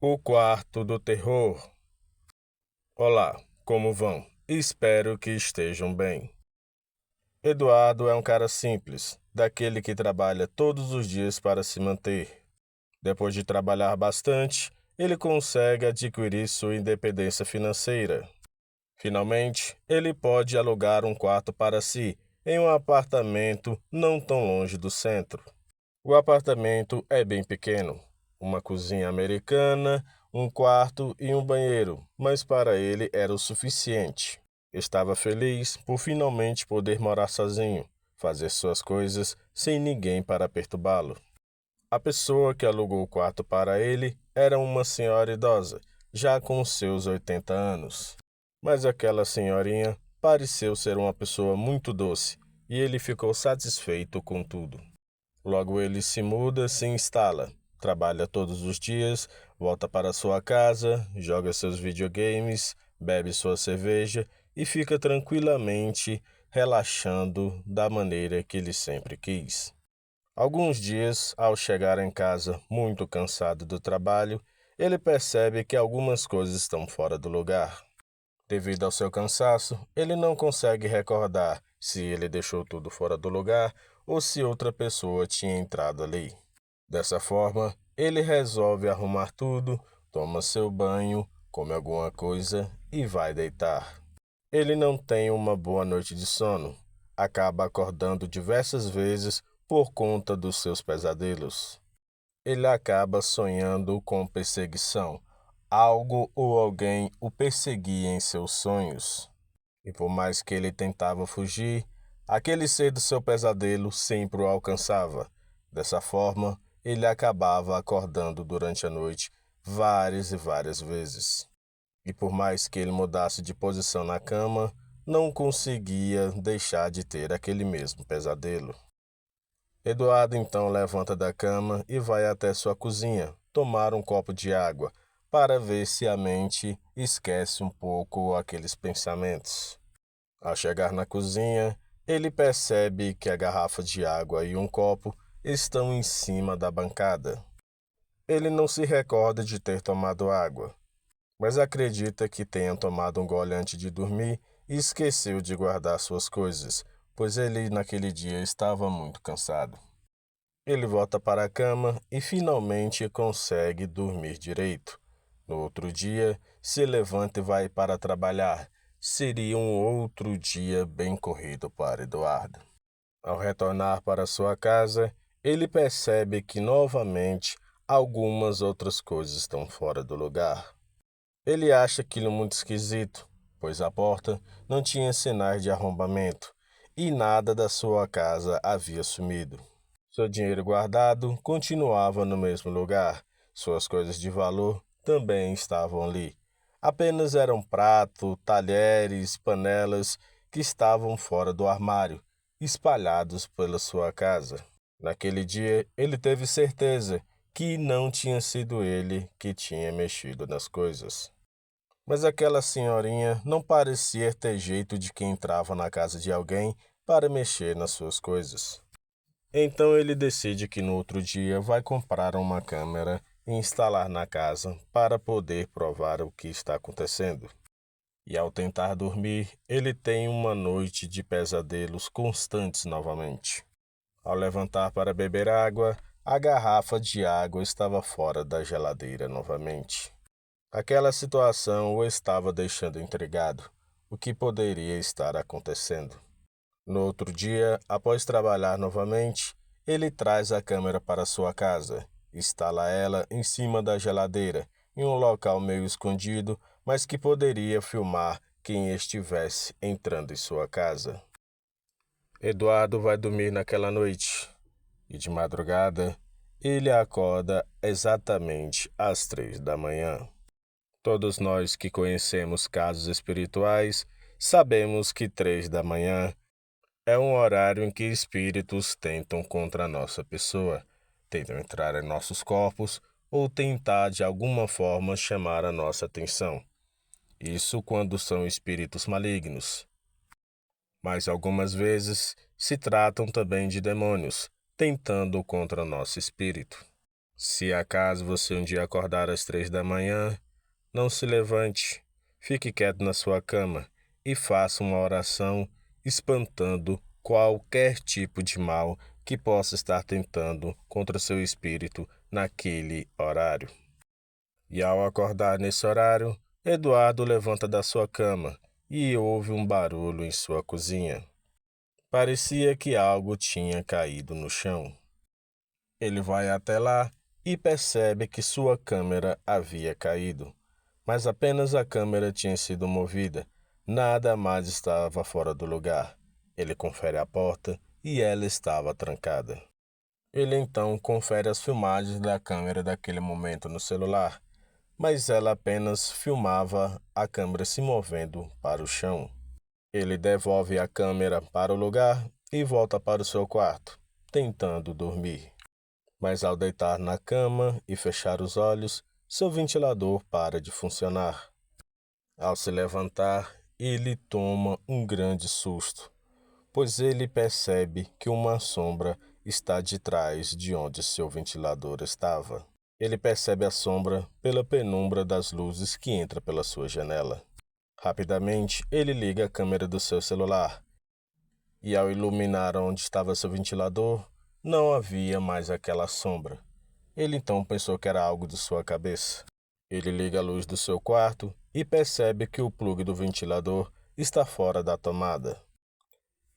O quarto do terror. Olá, como vão? Espero que estejam bem. Eduardo é um cara simples, daquele que trabalha todos os dias para se manter. Depois de trabalhar bastante, ele consegue adquirir sua independência financeira. Finalmente, ele pode alugar um quarto para si em um apartamento não tão longe do centro. O apartamento é bem pequeno, uma cozinha americana, um quarto e um banheiro, mas para ele era o suficiente. Estava feliz por finalmente poder morar sozinho, fazer suas coisas sem ninguém para perturbá-lo. A pessoa que alugou o quarto para ele era uma senhora idosa, já com seus 80 anos. Mas aquela senhorinha pareceu ser uma pessoa muito doce e ele ficou satisfeito com tudo. Logo ele se muda, se instala, trabalha todos os dias, volta para sua casa, joga seus videogames, bebe sua cerveja e fica tranquilamente relaxando da maneira que ele sempre quis. Alguns dias, ao chegar em casa muito cansado do trabalho, ele percebe que algumas coisas estão fora do lugar. Devido ao seu cansaço, ele não consegue recordar se ele deixou tudo fora do lugar ou se outra pessoa tinha entrado ali. Dessa forma, ele resolve arrumar tudo, toma seu banho, come alguma coisa e vai deitar. Ele não tem uma boa noite de sono, acaba acordando diversas vezes por conta dos seus pesadelos. Ele acaba sonhando com perseguição. Algo ou alguém o perseguia em seus sonhos. E por mais que ele tentava fugir, aquele ser do seu pesadelo sempre o alcançava. Dessa forma, ele acabava acordando durante a noite várias e várias vezes. E por mais que ele mudasse de posição na cama, não conseguia deixar de ter aquele mesmo pesadelo. Eduardo então levanta da cama e vai até sua cozinha tomar um copo de água para ver se a mente esquece um pouco aqueles pensamentos. Ao chegar na cozinha, ele percebe que a garrafa de água e um copo estão em cima da bancada. Ele não se recorda de ter tomado água, mas acredita que tenha tomado um gole antes de dormir e esqueceu de guardar suas coisas, pois ele naquele dia estava muito cansado. Ele volta para a cama e finalmente consegue dormir direito. No outro dia, se levanta e vai para trabalhar. Seria um outro dia bem corrido para Eduardo. Ao retornar para sua casa, ele percebe que novamente algumas outras coisas estão fora do lugar. Ele acha aquilo muito esquisito, pois a porta não tinha sinais de arrombamento e nada da sua casa havia sumido. Seu dinheiro guardado continuava no mesmo lugar. Suas coisas de valor também estavam ali. Apenas eram prato, talheres, panelas que estavam fora do armário, espalhados pela sua casa. Naquele dia, ele teve certeza que não tinha sido ele que tinha mexido nas coisas. Mas aquela senhorinha não parecia ter jeito de quem entrava na casa de alguém para mexer nas suas coisas. Então ele decide que no outro dia vai comprar uma câmera e instalar na casa para poder provar o que está acontecendo. E ao tentar dormir, ele tem uma noite de pesadelos constantes novamente. Ao levantar para beber água, a garrafa de água estava fora da geladeira novamente. Aquela situação o estava deixando intrigado. O que poderia estar acontecendo? No outro dia, após trabalhar novamente, ele traz a câmera para sua casa, instala ela em cima da geladeira, em um local meio escondido, mas que poderia filmar quem estivesse entrando em sua casa. Eduardo vai dormir naquela noite, e de madrugada, ele acorda exatamente às 3 da manhã. Todos nós que conhecemos casos espirituais sabemos que 3 da manhã é um horário em que espíritos tentam contra a nossa pessoa, tentam entrar em nossos corpos ou tentar de alguma forma chamar a nossa atenção. Isso quando são espíritos malignos. Mas algumas vezes se tratam também de demônios, tentando contra o nosso espírito. Se acaso você um dia acordar às 3 da manhã, não se levante, fique quieto na sua cama e faça uma oração espantando qualquer tipo de mal que possa estar tentando contra seu espírito naquele horário. E ao acordar nesse horário, Eduardo levanta da sua cama e ouve um barulho em sua cozinha. Parecia que algo tinha caído no chão. Ele vai até lá e percebe que sua câmera havia caído, mas apenas a câmera tinha sido movida, nada mais estava fora do lugar. Ele confere a porta e ela estava trancada. Ele então confere as filmagens da câmera daquele momento no celular, mas ela apenas filmava a câmera se movendo para o chão. Ele devolve a câmera para o lugar e volta para o seu quarto, tentando dormir. Mas ao deitar na cama e fechar os olhos, seu ventilador para de funcionar. Ao se levantar, ele toma um grande susto, pois ele percebe que uma sombra está de trás de onde seu ventilador estava. Ele percebe a sombra pela penumbra das luzes que entra pela sua janela. Rapidamente, ele liga a câmera do seu celular e, ao iluminar onde estava seu ventilador, não havia mais aquela sombra. Ele então pensou que era algo de sua cabeça. Ele liga a luz do seu quarto e percebe que o plugue do ventilador está fora da tomada.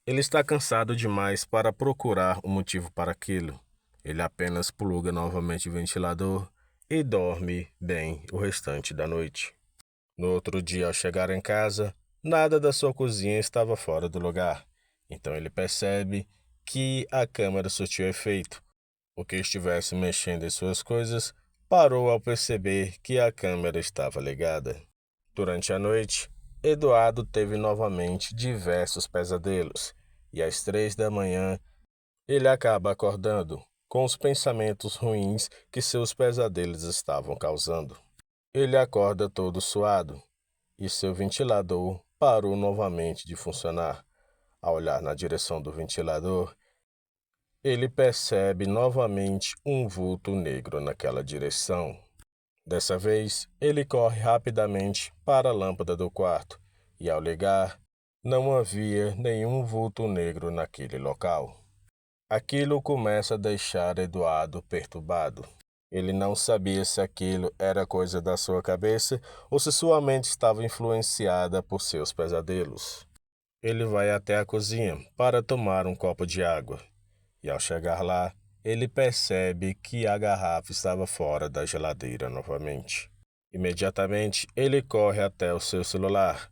Ele está cansado demais para procurar um motivo para aquilo. Ele apenas pluga novamente o ventilador e dorme bem o restante da noite. No outro dia, ao chegar em casa, nada da sua cozinha estava fora do lugar. Então ele percebe que a câmera surtiu efeito. O que estivesse mexendo em suas coisas parou ao perceber que a câmera estava ligada. Durante a noite, Eduardo teve novamente diversos pesadelos, e às 3 da manhã ele acaba acordando com os pensamentos ruins que seus pesadelos estavam causando. Ele acorda todo suado e seu ventilador parou novamente de funcionar. Ao olhar na direção do ventilador, ele percebe novamente um vulto negro naquela direção. Dessa vez, ele corre rapidamente para a lâmpada do quarto e, ao ligar, não havia nenhum vulto negro naquele local. Aquilo começa a deixar Eduardo perturbado. Ele não sabia se aquilo era coisa da sua cabeça ou se sua mente estava influenciada por seus pesadelos. Ele vai até a cozinha para tomar um copo de água e, ao chegar lá, ele percebe que a garrafa estava fora da geladeira novamente. Imediatamente, ele corre até o seu celular,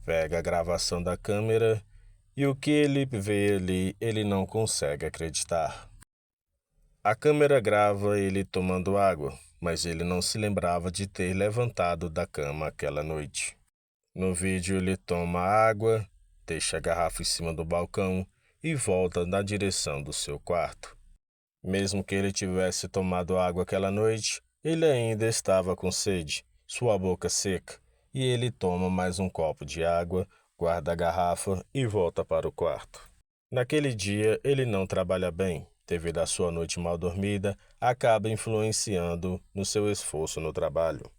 pega a gravação da câmera e o que ele vê ali ele não consegue acreditar. A câmera grava ele tomando água, mas ele não se lembrava de ter levantado da cama aquela noite. No vídeo ele toma água, deixa a garrafa em cima do balcão e volta na direção do seu quarto. Mesmo que ele tivesse tomado água aquela noite, ele ainda estava com sede, sua boca seca, e ele toma mais um copo de água, guarda a garrafa e volta para o quarto. Naquele dia, ele não trabalha bem, devido à sua noite mal dormida, acaba influenciando no seu esforço no trabalho.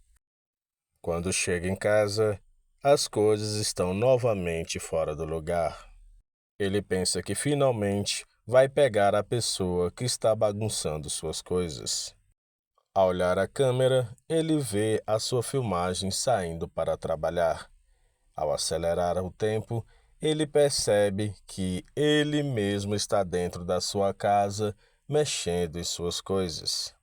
Quando chega em casa, as coisas estão novamente fora do lugar. Ele pensa que finalmente vai pegar a pessoa que está bagunçando suas coisas. Ao olhar a câmera, ele vê a sua filmagem saindo para trabalhar. Ao acelerar o tempo, ele percebe que ele mesmo está dentro da sua casa, mexendo em suas coisas.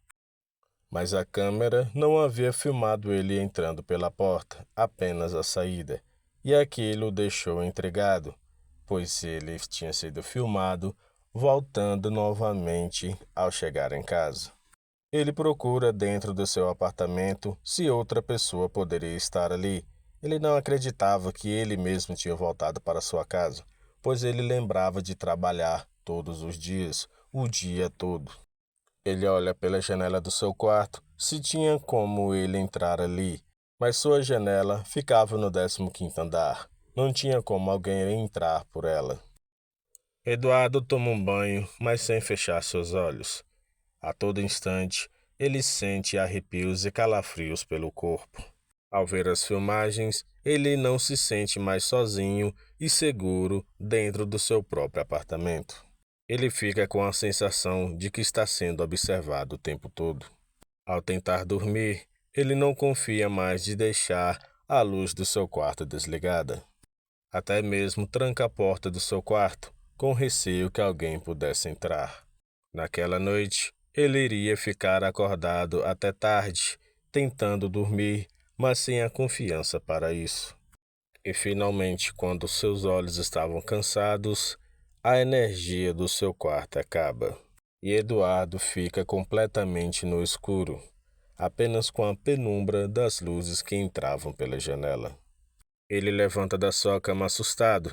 Mas a câmera não havia filmado ele entrando pela porta, apenas a saída, e aquilo o deixou intrigado, pois ele tinha sido filmado voltando novamente ao chegar em casa. Ele procura dentro do seu apartamento se outra pessoa poderia estar ali. Ele não acreditava que ele mesmo tinha voltado para sua casa, pois ele lembrava de trabalhar todos os dias, o dia todo. Ele olha pela janela do seu quarto se tinha como ele entrar ali, mas sua janela ficava no 15º andar. Não tinha como alguém entrar por ela. Eduardo toma um banho, mas sem fechar seus olhos. A todo instante, ele sente arrepios e calafrios pelo corpo. Ao ver as filmagens, ele não se sente mais sozinho e seguro dentro do seu próprio apartamento. Ele fica com a sensação de que está sendo observado o tempo todo. Ao tentar dormir, ele não confia mais de deixar a luz do seu quarto desligada. Até mesmo tranca a porta do seu quarto, com receio que alguém pudesse entrar. Naquela noite, ele iria ficar acordado até tarde, tentando dormir, mas sem a confiança para isso. E finalmente, quando seus olhos estavam cansados, a energia do seu quarto acaba. E Eduardo fica completamente no escuro, apenas com a penumbra das luzes que entravam pela janela. Ele levanta da sua cama assustado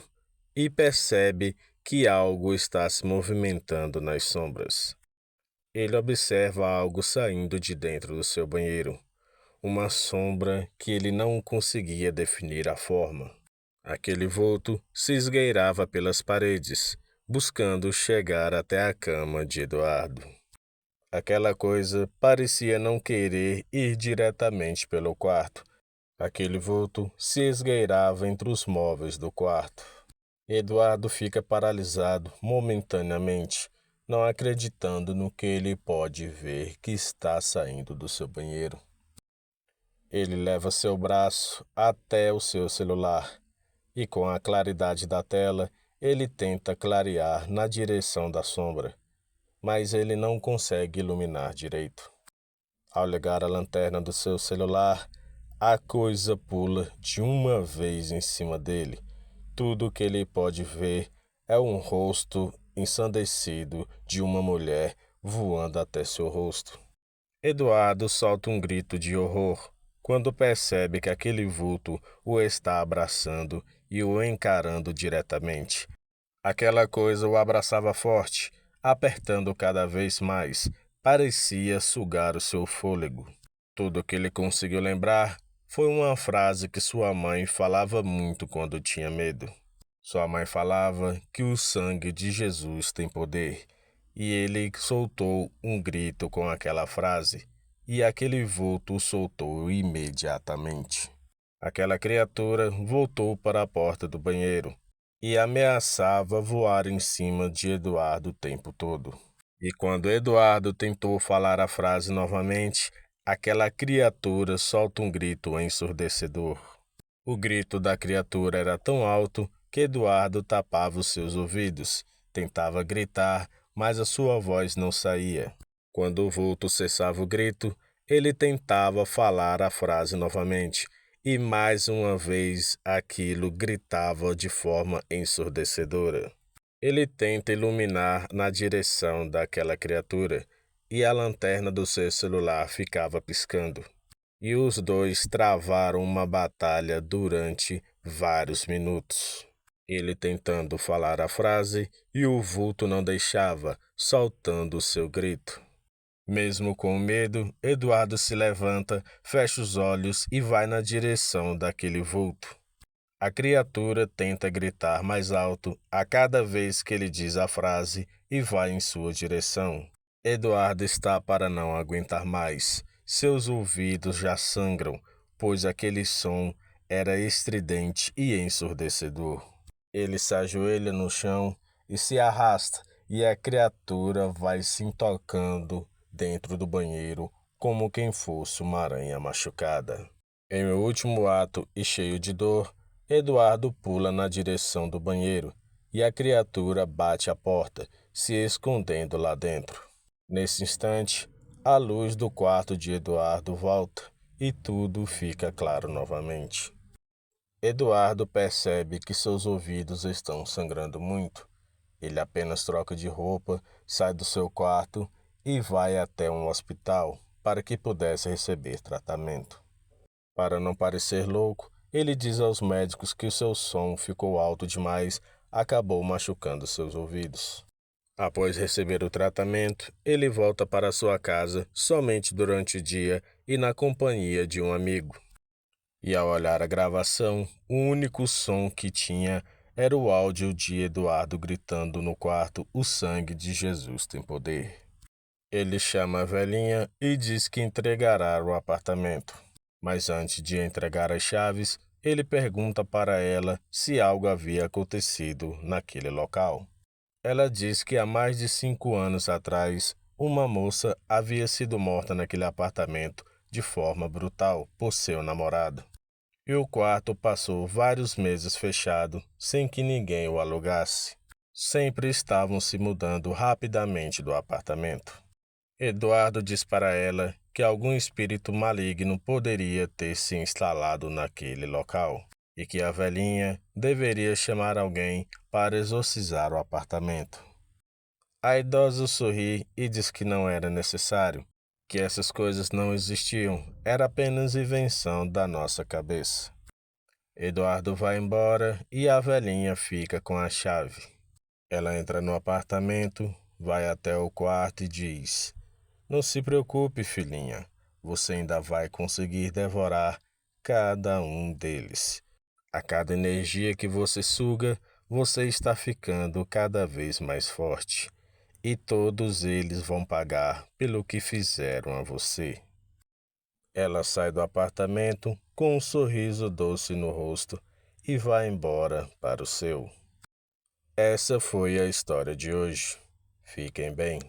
e percebe que algo está se movimentando nas sombras. Ele observa algo saindo de dentro do seu banheiro, uma sombra que ele não conseguia definir a forma. Aquele vulto se esgueirava pelas paredes, buscando chegar até a cama de Eduardo. Aquela coisa parecia não querer ir diretamente pelo quarto. Aquele vulto se esgueirava entre os móveis do quarto. Eduardo fica paralisado momentaneamente, não acreditando no que ele pode ver que está saindo do seu banheiro. Ele leva seu braço até o seu celular e, com a claridade da tela, ele tenta clarear na direção da sombra, mas ele não consegue iluminar direito. Ao ligar a lanterna do seu celular, a coisa pula de uma vez em cima dele. Tudo o que ele pode ver é um rosto ensandecido de uma mulher voando até seu rosto. Eduardo solta um grito de horror quando percebe que aquele vulto o está abraçando e o encarando diretamente. Aquela coisa o abraçava forte, apertando cada vez mais, parecia sugar o seu fôlego. Tudo o que ele conseguiu lembrar foi uma frase que sua mãe falava muito quando tinha medo. Sua mãe falava que o sangue de Jesus tem poder, e ele soltou um grito com aquela frase, e aquele vulto o soltou imediatamente. Aquela criatura voltou para a porta do banheiro e ameaçava voar em cima de Eduardo o tempo todo. E quando Eduardo tentou falar a frase novamente, aquela criatura solta um grito ensurdecedor. O grito da criatura era tão alto que Eduardo tapava os seus ouvidos, tentava gritar, mas a sua voz não saía. Quando o vulto cessava o grito, ele tentava falar a frase novamente, e mais uma vez aquilo gritava de forma ensurdecedora. Ele tenta iluminar na direção daquela criatura, e a lanterna do seu celular ficava piscando. E os dois travaram uma batalha durante vários minutos. Ele tentando falar a frase e o vulto não deixava, soltando o seu grito. Mesmo com medo, Eduardo se levanta, fecha os olhos e vai na direção daquele vulto. A criatura tenta gritar mais alto a cada vez que ele diz a frase e vai em sua direção. Eduardo está para não aguentar mais. Seus ouvidos já sangram, pois aquele som era estridente e ensurdecedor. Ele se ajoelha no chão e se arrasta, e a criatura vai se intocando dentro do banheiro como quem fosse uma aranha machucada. Em meu último ato e cheio de dor, Eduardo pula na direção do banheiro e a criatura bate a porta, se escondendo lá dentro. Nesse instante, a luz do quarto de Eduardo volta e tudo fica claro novamente. Eduardo percebe que seus ouvidos estão sangrando muito. Ele apenas troca de roupa, sai do seu quarto e vai até um hospital para que pudesse receber tratamento. Para não parecer louco, ele diz aos médicos que o seu som ficou alto demais, acabou machucando seus ouvidos. Após receber o tratamento, ele volta para sua casa somente durante o dia e na companhia de um amigo. E ao olhar a gravação, o único som que tinha era o áudio de Eduardo gritando no quarto: "O sangue de Jesus tem poder". Ele chama a velhinha e diz que entregará o apartamento. Mas antes de entregar as chaves, ele pergunta para ela se algo havia acontecido naquele local. Ela diz que há mais de 5 anos atrás, uma moça havia sido morta naquele apartamento de forma brutal por seu namorado. E o quarto passou vários meses fechado sem que ninguém o alugasse. Sempre estavam se mudando rapidamente do apartamento. Eduardo diz para ela que algum espírito maligno poderia ter se instalado naquele local e que a velhinha deveria chamar alguém para exorcizar o apartamento. A idosa sorri e diz que não era necessário, que essas coisas não existiam, era apenas invenção da nossa cabeça. Eduardo vai embora e a velhinha fica com a chave. Ela entra no apartamento, vai até o quarto e diz: "Não se preocupe, filhinha, você ainda vai conseguir devorar cada um deles. A cada energia que você suga, você está ficando cada vez mais forte, e todos eles vão pagar pelo que fizeram a você." Ela sai do apartamento com um sorriso doce no rosto e vai embora para o seu. Essa foi a história de hoje. Fiquem bem.